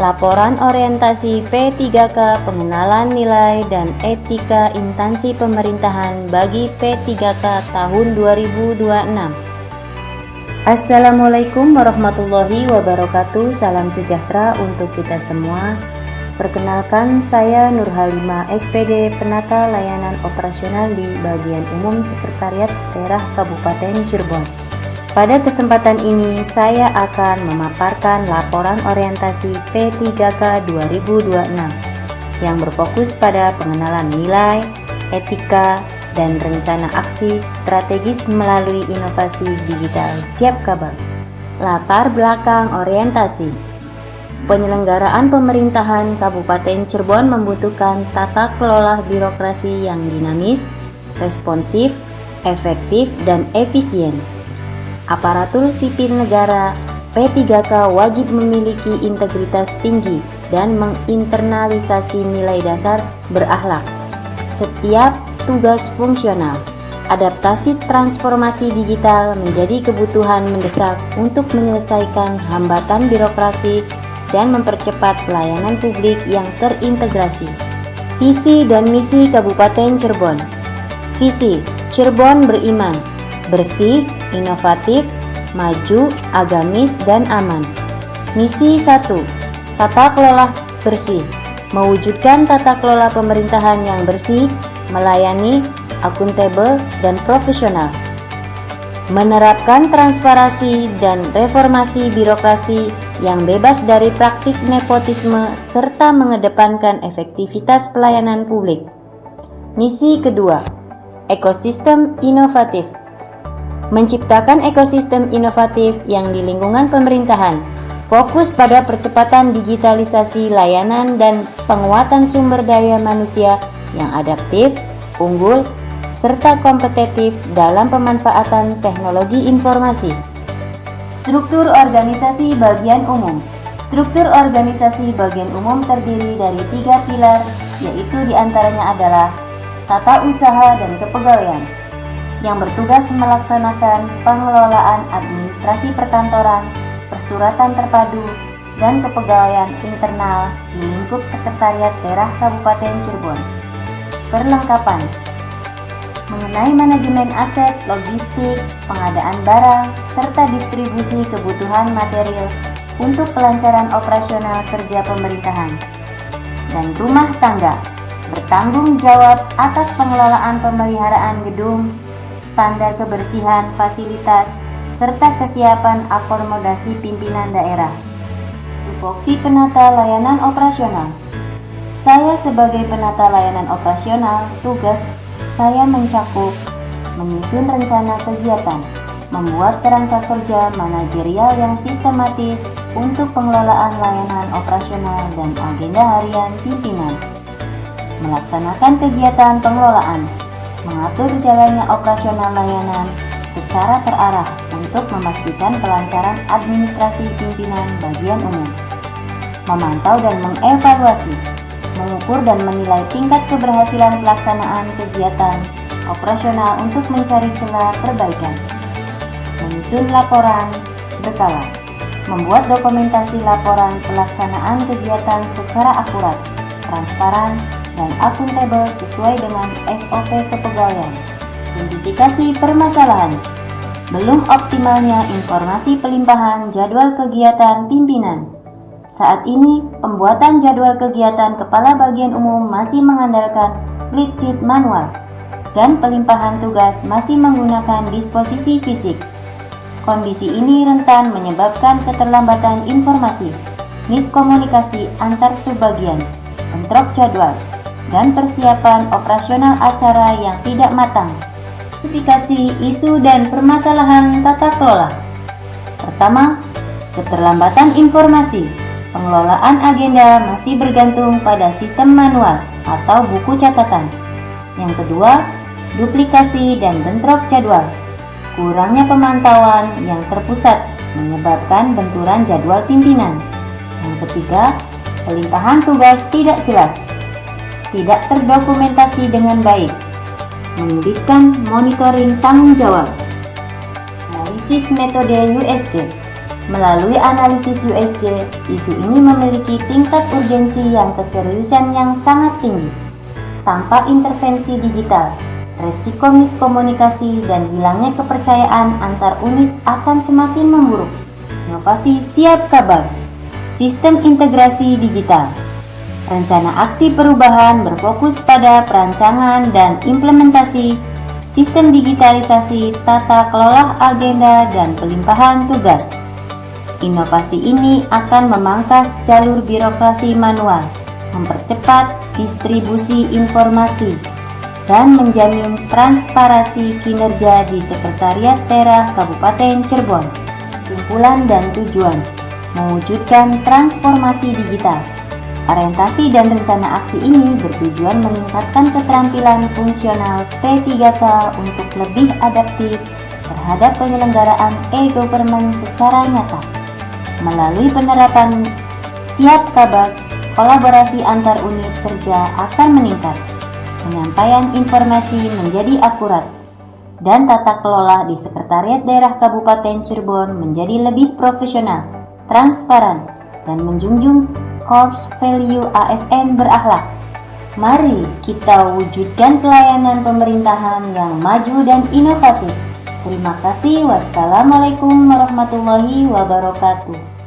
Laporan orientasi P3K pengenalan nilai dan etika instansi pemerintahan bagi P3K tahun 2026. Assalamualaikum warahmatullahi wabarakatuh. Salam sejahtera untuk kita semua. Perkenalkan, saya Nur Halimah, SPD Penata Layanan Operasional di Bagian Umum Sekretariat Daerah Kabupaten Cirebon. Pada kesempatan ini, saya akan memaparkan laporan orientasi P3K 2026 yang berfokus pada pengenalan nilai, etika, dan rencana aksi strategis melalui inovasi digital siap kabar. Latar belakang orientasi. Penyelenggaraan pemerintahan Kabupaten Cirebon membutuhkan tata kelola birokrasi yang dinamis, responsif, efektif, dan efisien. Aparatur sipil negara P3K wajib memiliki integritas tinggi dan menginternalisasi nilai dasar berakhlak. Setiap tugas fungsional, adaptasi transformasi digital menjadi kebutuhan mendesak untuk menyelesaikan hambatan birokrasi dan mempercepat pelayanan publik yang terintegrasi. Visi dan misi Kabupaten Cirebon. Visi: Cirebon beriman, bersih, inovatif, maju, agamis, dan aman. Misi 1. Tata kelola bersih. Mewujudkan tata kelola pemerintahan yang bersih, melayani, akuntabel, dan profesional. Menerapkan transparansi dan reformasi birokrasi yang bebas dari praktik nepotisme serta mengedepankan efektivitas pelayanan publik. Misi kedua, ekosistem inovatif. Menciptakan ekosistem inovatif yang di lingkungan pemerintahan, fokus pada percepatan digitalisasi layanan dan penguatan sumber daya manusia yang adaptif, unggul, serta kompetitif dalam pemanfaatan teknologi informasi. Struktur organisasi bagian umum. Struktur organisasi bagian umum terdiri dari 3 pilar, yaitu diantaranya adalah tata usaha dan kepegawaian, yang bertugas melaksanakan pengelolaan administrasi perkantoran, persuratan terpadu, dan kepegawaian internal di lingkup Sekretariat Daerah Kabupaten Cirebon. Perlengkapan mengenai manajemen aset, logistik, pengadaan barang, serta distribusi kebutuhan material untuk kelancaran operasional kerja pemerintahan. Dan rumah tangga bertanggung jawab atas pengelolaan pemeliharaan gedung, standar kebersihan fasilitas, serta kesiapan akomodasi pimpinan daerah. Tupoksi penata layanan operasional. Saya sebagai penata layanan operasional, tugas saya mencakup menyusun rencana kegiatan, membuat kerangka kerja manajerial yang sistematis untuk pengelolaan layanan operasional dan agenda harian pimpinan, melaksanakan kegiatan pengelolaan, mengatur jalannya operasional layanan secara terarah untuk memastikan kelancaran administrasi pimpinan bagian umum, memantau dan mengevaluasi, mengukur dan menilai tingkat keberhasilan pelaksanaan kegiatan operasional untuk mencari celah perbaikan, menyusun laporan berkala, membuat dokumentasi laporan pelaksanaan kegiatan secara akurat, transparan, dan akuntabel sesuai dengan SOP kepegawaian. Identifikasi permasalahan. Belum optimalnya informasi pelimpahan jadwal kegiatan pimpinan. Saat ini, pembuatan jadwal kegiatan kepala bagian umum masih mengandalkan split sheet manual dan pelimpahan tugas masih menggunakan disposisi fisik. Kondisi ini rentan menyebabkan keterlambatan informasi, miskomunikasi antar subbagian, bentrok jadwal, dan persiapan operasional acara yang tidak matang. Identifikasi isu dan permasalahan tata kelola. Pertama, keterlambatan informasi. Pengelolaan agenda masih bergantung pada sistem manual atau buku catatan. Yang kedua, duplikasi dan bentrok jadwal. Kurangnya pemantauan yang terpusat menyebabkan benturan jadwal pimpinan. Yang ketiga, pelimpahan tugas tidak jelas, tidak terdokumentasi dengan baik, menyulitkan monitoring tanggung jawab. Analisis metode USD. Melalui analisis USG, isu ini memiliki tingkat urgensi yang keseriusan yang sangat tinggi. Tanpa intervensi digital, resiko miskomunikasi dan hilangnya kepercayaan antar unit akan semakin memburuk. Inovasi siap kabag. Sistem integrasi digital. Rencana aksi perubahan berfokus pada perancangan dan implementasi sistem digitalisasi tata kelola agenda dan pelimpahan tugas. Inovasi ini akan memangkas jalur birokrasi manual, mempercepat distribusi informasi, dan menjamin transparansi kinerja di Sekretariat Daerah Kabupaten Cirebon. Kesimpulan dan tujuan: mewujudkan transformasi digital. Orientasi dan rencana aksi ini bertujuan meningkatkan keterampilan fungsional P3K untuk lebih adaptif terhadap penyelenggaraan e-government secara nyata. Melalui penerapan siap kabag, kolaborasi antar unit kerja akan meningkat, penyampaian informasi menjadi akurat, dan tata kelola di Sekretariat Daerah Kabupaten Cirebon menjadi lebih profesional, transparan, dan menjunjung core value ASN berakhlak. Mari kita wujudkan pelayanan pemerintahan yang maju dan inovatif. Terima kasih. Wassalamualaikum warahmatullahi wabarakatuh.